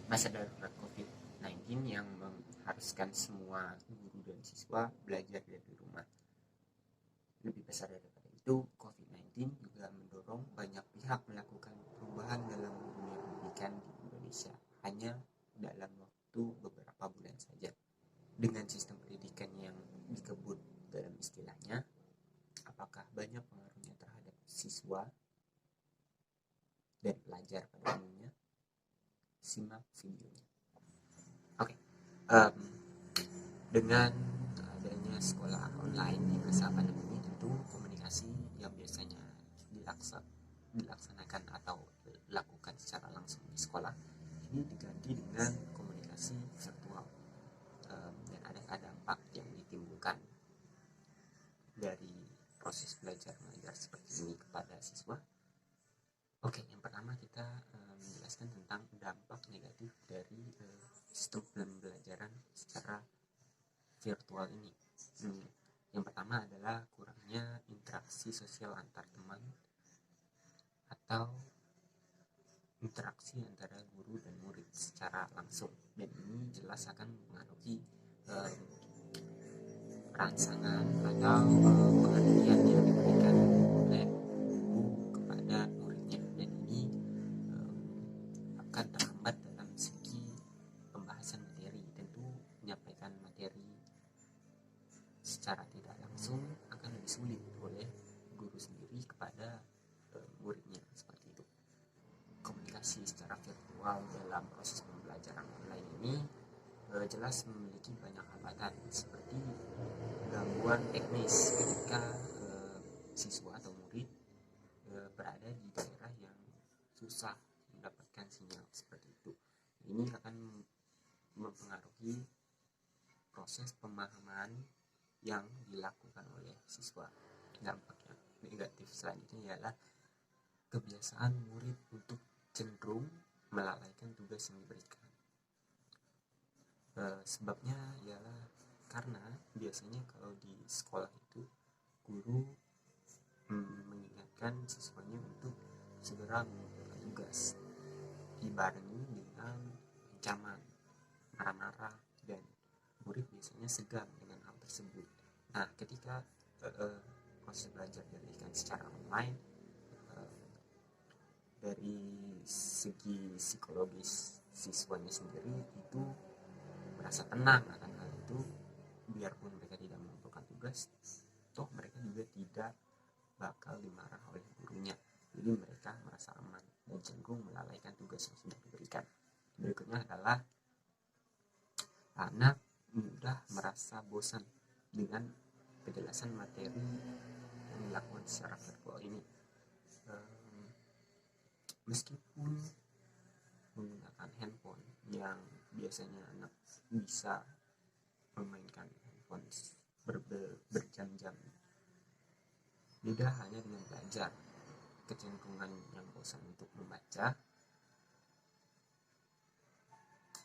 masa darurat COVID-19 yang mengharuskan semua guru dan siswa belajar dari rumah. Lebih besar daripada itu, COVID-19 juga mendorong banyak pihak melakukan perubahan dalam dunia pendidikan di Indonesia hanya dalam waktu beberapa bulan saja. Dengan sistem pendidikan yang dikebut dalam istilahnya, apakah banyak pengaruhnya terhadap siswa dan pelajar pada umumnya? Simak videonya. Oke, dengan adanya sekolah online di masa pandemi ini, tentu komunikasi yang biasanya dilaksanakan atau dilakukan secara langsung di sekolah ini diganti dengan komunikasi virtual, dan adakah dampak yang ditimbulkan dari proses belajar mengajar seperti ini kepada siswa? Oke, yang pertama kita menjelaskan tentang dampak negatif dari sistem pembelajaran secara virtual ini. Yang pertama adalah kurangnya interaksi sosial antar teman atau interaksi antara guru dan murid secara langsung, dan ini jelas akan mempengaruhi rangsangan atau pengertian yang diberikan oleh guru kepada muridnya, dan ini akan terhambat dalam segi pembahasan materi. Tentu menyampaikan materi secara tidak langsung akan lebih sulit oleh guru sendiri kepada muridnya, seperti itu. Komunikasi secara virtual dalam proses pembelajaran online ini jelas memiliki banyak hambatan, seperti gangguan teknis ketika siswa atau murid berada di daerah yang susah mendapatkan sinyal, seperti itu. Ini akan mempengaruhi proses pemahaman yang dilakukan oleh siswa. Dampak yang negatif selanjutnya ialah kebiasaan murid untuk cenderung melalaikan tugas yang diberikan. Sebabnya ialah karena biasanya kalau di sekolah itu guru mengingatkan siswanya untuk segera mengumpulkan tugas, dibarengi dengan ancaman, marah-marah, dan murid biasanya segan dengan hal tersebut. Nah, ketika proses belajar dilakukan secara online, dari segi psikologis siswanya sendiri itu merasa tenang akan hal itu, biarpun mereka tidak mengumpulkan tugas, toh mereka juga tidak bakal dimarah oleh gurunya, jadi mereka merasa aman dan cenderung melalaikan tugas yang sudah diberikan. Berikutnya adalah anak mudah merasa bosan dengan penjelasan materi yang dilakukan secara virtual ini. Meskipun menggunakan handphone yang biasanya anak bisa memainkan handphone berjam-jam, beda hanya dengan belajar. Kecenderungan yang bosan untuk membaca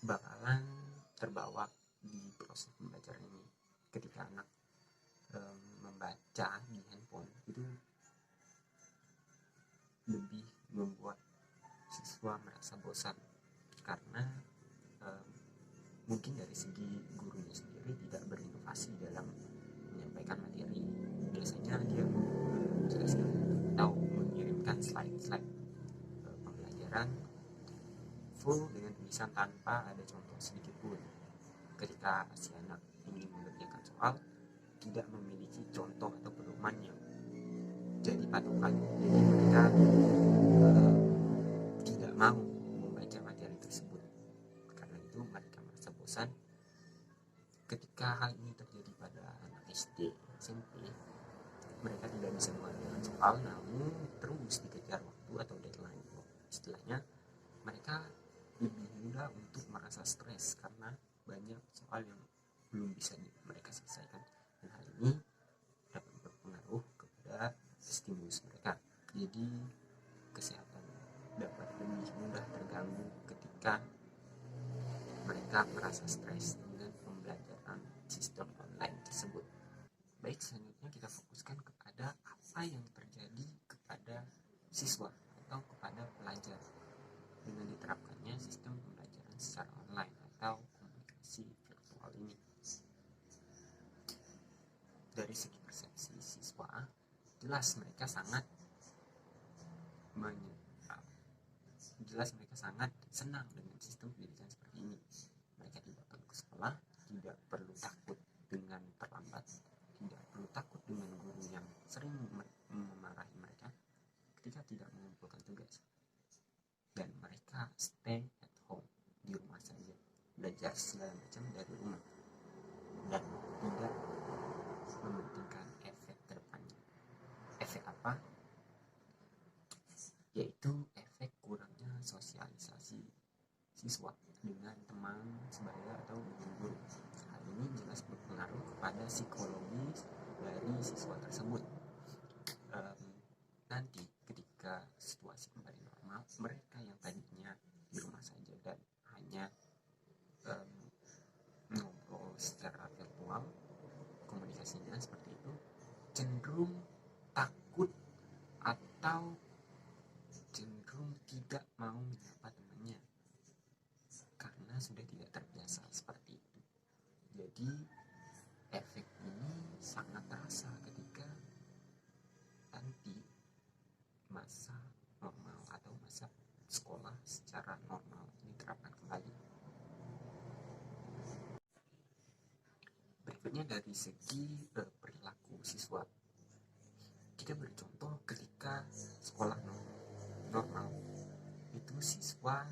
bakalan terbawa di proses pembelajaran ini. Ketika anak membaca di handphone itu lebih membuat siswa merasa bosan, karena mungkin dari segi gurunya sendiri tidak berinovasi dalam menyampaikan materi. Biasanya dia menjelaskan atau mengirimkan slide-slide pembelajaran full dengan tulisan tanpa ada contoh sedikit pun. Ketika si anak ingin mengerjakan soal, tidak memiliki contoh atau pedoman yang jadi patokan, jadi mereka tidak mau membaca materi tersebut. Karena itu mereka merasa bosan. Ketika hal ini terjadi pada anak SD, SMP, mereka tidak bisa mengerjakan soal, namun terus dikejar waktu atau deadline. Istilahnya, mereka lebih mudah untuk merasa stres karena banyak soal yang belum bisa mereka selesaikan, dan hal ini dapat berpengaruh kepada stimulus mereka. Jadi kesehatan dapat lebih mudah terganggu ketika mereka merasa stres dengan pembelajaran sistem online tersebut. Baik, selanjutnya kita fokuskan kepada apa yang terjadi kepada siswa atau kepada pelajar dengan diterapkannya sistem pembelajaran secara online atau komunikasi virtual ini. Dari segi persepsi siswa, jelas mereka sangat senang dengan sistem pendidikan seperti ini. Mereka tidak perlu ke sekolah, tidak perlu takut dengan terlambat, tidak perlu takut dengan guru yang sering memarahi mereka ketika tidak mengumpulkan tugas. Dan mereka stay at home, di rumah saja, belajar segala macam dari rumah, dan tidak mementingkan efek kedepannya. Efek apa? Yaitu efek kurangnya sosialisasi siswa dengan teman sebaya atau dengan guru. Hal ini jelas berpengaruh kepada psikologis dari siswa tersebut. Nanti ketika situasi kembali normal, mereka yang tadinya di rumah saja dan hanya ngobrol secara virtual, komunikasinya seperti itu, cenderung takut atau cenderung tidak mau menyapa temannya karena sudah tidak terbiasa seperti itu. Jadi efek ini sangat terasa ketika nanti masa normal atau masa sekolah secara normal diterapkan kembali. Berikutnya dari segi perilaku siswa, kita beri contoh ketika sekolah normal itu siswa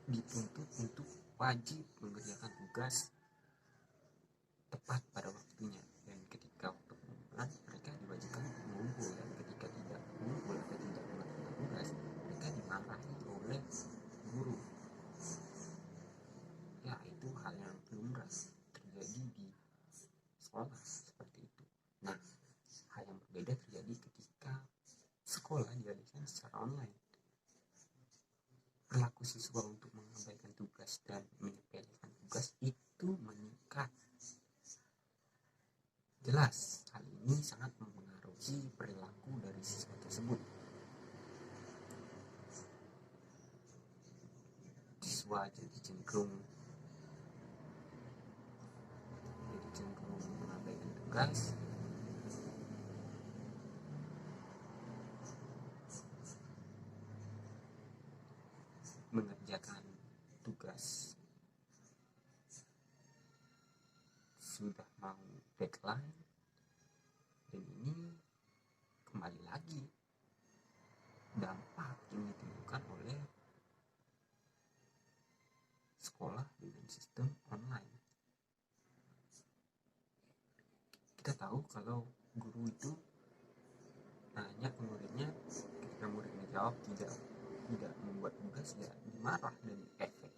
dituntut untuk wajib mengerjakan tugas tepat pada waktunya, dan ketika waktu pengumpulan mereka diwajibkan mengumpul, dan ketika tidak mengumpul atau tidak mengerjakan tugas mereka dimarahi oleh guru. Ya, itu hal yang lumrah terjadi di sekolah seperti itu. Nah, hal yang berbeda terjadi ketika sekolah dialihkan secara online. Perilaku siswa untuk mengabaikan tugas dan menyepelekan tugas itu meningkat. Jelas, hal ini sangat mempengaruhi perilaku dari siswa tersebut. Siswa jadi cenderung mengabaikan tugas, mengerjakan tugas sudah mau deadline, dan ini kembali lagi dampak yang ditimbulkan oleh sekolah dengan sistem online. Kita tahu kalau guru itu nanya ke muridnya, ketika muridnya jawab tidak membuat tugas, ya dimarah, dan efek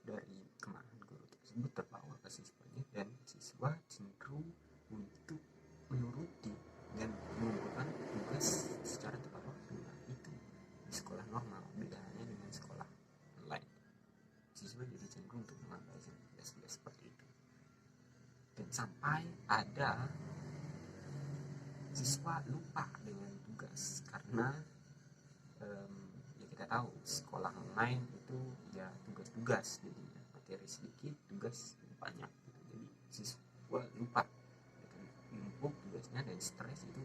dari kemarahan guru tersebut terbawa ke siswanya, dan siswa cenderung untuk menuruti dan mengumpulkan tugas secara tepat waktu. Nah, itu di sekolah normal, beda halnya dengan sekolah online. Siswa jadi cenderung untuk mengabaikan tugas-tugas seperti itu, dan sampai ada siswa lupa dengan tugas karena ya kita tahu sekolah online itu ya tugas-tugas, jadi materi sedikit, tugas banyak gitu. Jadi siswa lupa menumpuk tugasnya, dan stres itu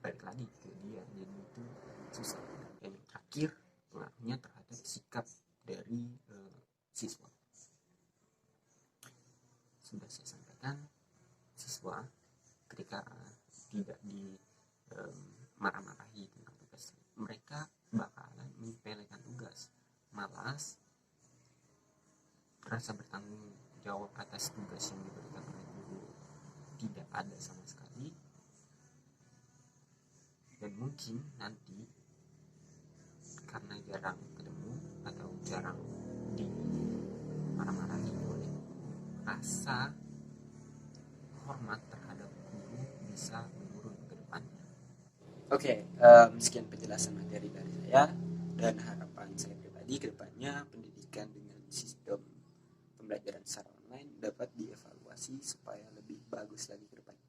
balik lagi ke dia, jadi itu susah. Dan yang terakhir, pengaruhnya terhadap sikap dari siswa. Sudah saya sampaikan, siswa ketika tidak marah-marahi tentang tugas, mereka bakalan menyepelekan tugas, malas rasa bertanggung jawab atas tugas yang diberikan oleh guru tidak ada sama sekali, dan mungkin nanti karena jarang ketemu atau jarang dimarah-marahi oleh guru, rasa hormat terhadap guru bisa menurun ke depannya. Oke, sekian penjelasan materi dari saya, dan harapan saya pribadi ke depannya pendidikan dengan sistem pembelajaran secara online dapat dievaluasi supaya lebih bagus lagi ke depannya.